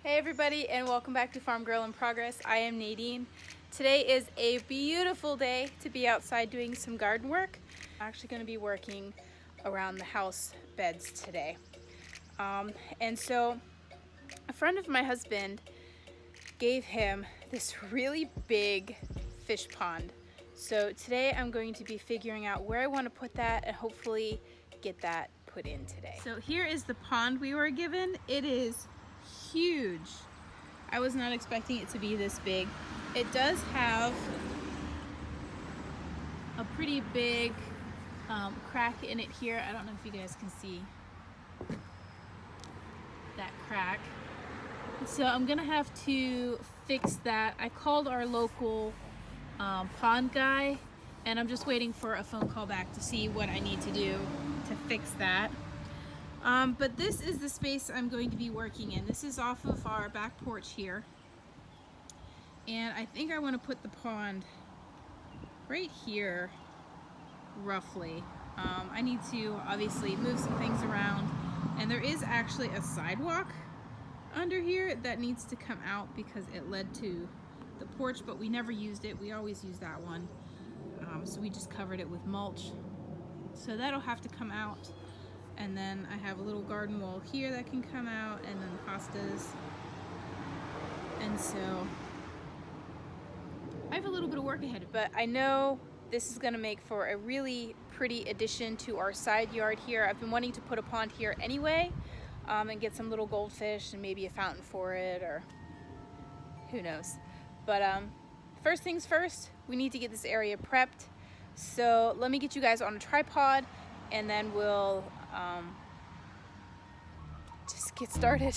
Hey everybody, and welcome back to Farm Girl in Progress. I am Nadine. Today is a beautiful day to be outside doing some garden work. I'm actually going to be working around the house beds today. And so a friend of my husband gave him this really big fish pond. So today I'm going to be figuring out where I want to put that and hopefully get that put in today. So here is the pond we were given. It is huge. I was not expecting it to be this big. It does have a pretty big crack in it here. I don't know if you guys can see that crack. So I'm gonna have to fix that. I called our local pond guy and I'm just waiting for a phone call back to see what I need to do to fix that. But this is the space I'm going to be working in. This is off of our back porch here. And I think I want to put the pond right here, roughly. I need to obviously move some things around. And there is actually a sidewalk under here that needs to come out because it led to the porch, but we never used it. We always use that one. So we just covered it with mulch. So that'll have to come out. And then I have a little garden wall here that can come out, and then the hostas. And so I have a little bit of work ahead, but I know this is gonna make for a really pretty addition to our side yard here. I've been wanting to put a pond here anyway, and get some little goldfish and maybe a fountain for it, or who knows. But first things first, we need to get this area prepped. So let me get you guys on a tripod and then we'll just get started.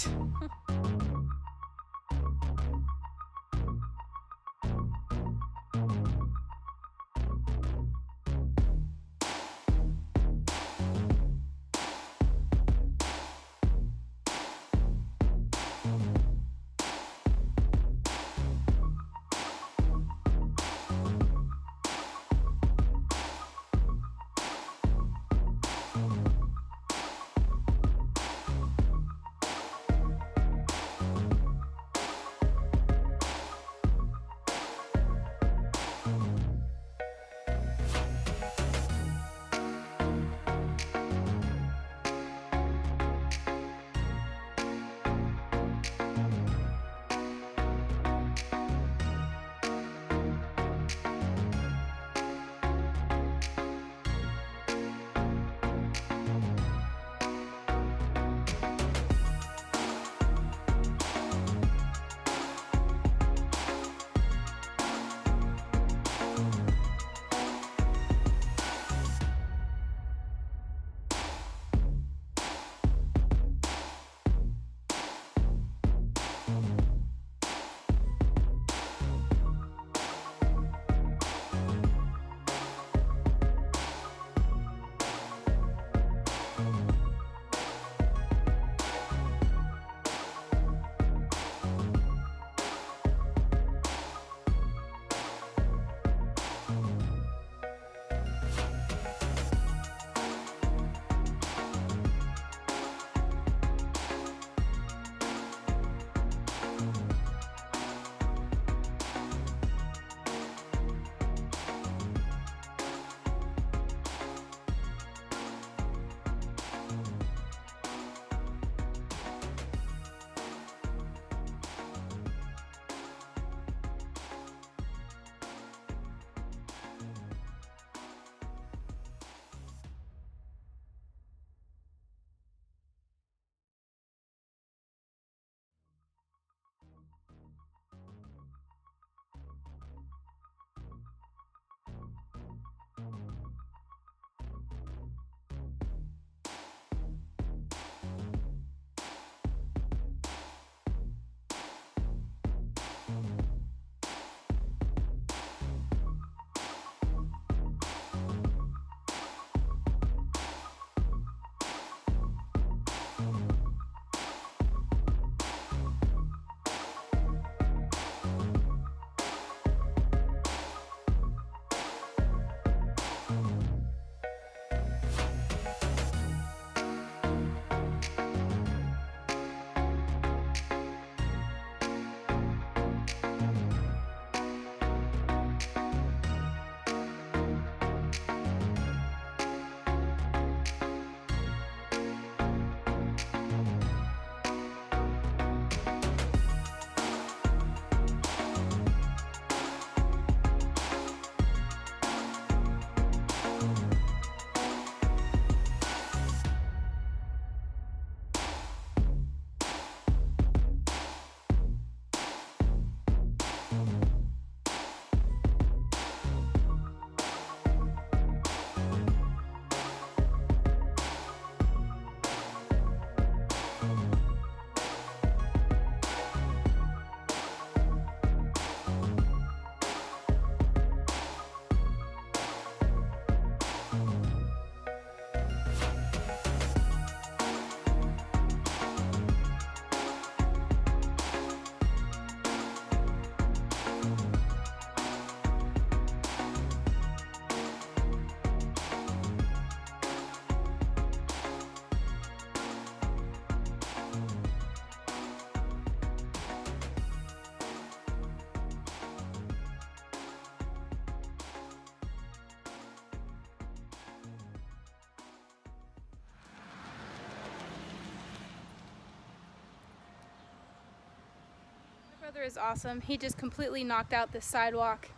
brother is awesome. He just completely knocked out the sidewalk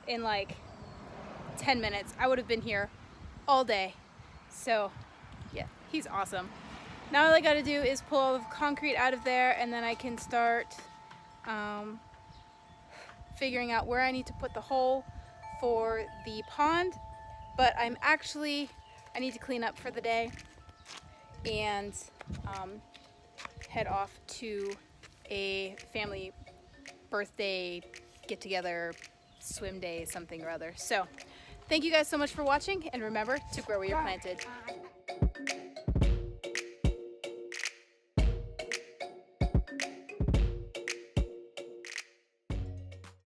in like 10 minutes. I would have been here all day. So yeah, he's awesome. Now all I gotta do is pull all the concrete out of there, and then I can start figuring out where I need to put the hole for the pond. But I need to clean up for the day and head off to a family birthday get-together, swim day, something or other. So thank you guys so much for watching, and remember to grow where you're planted.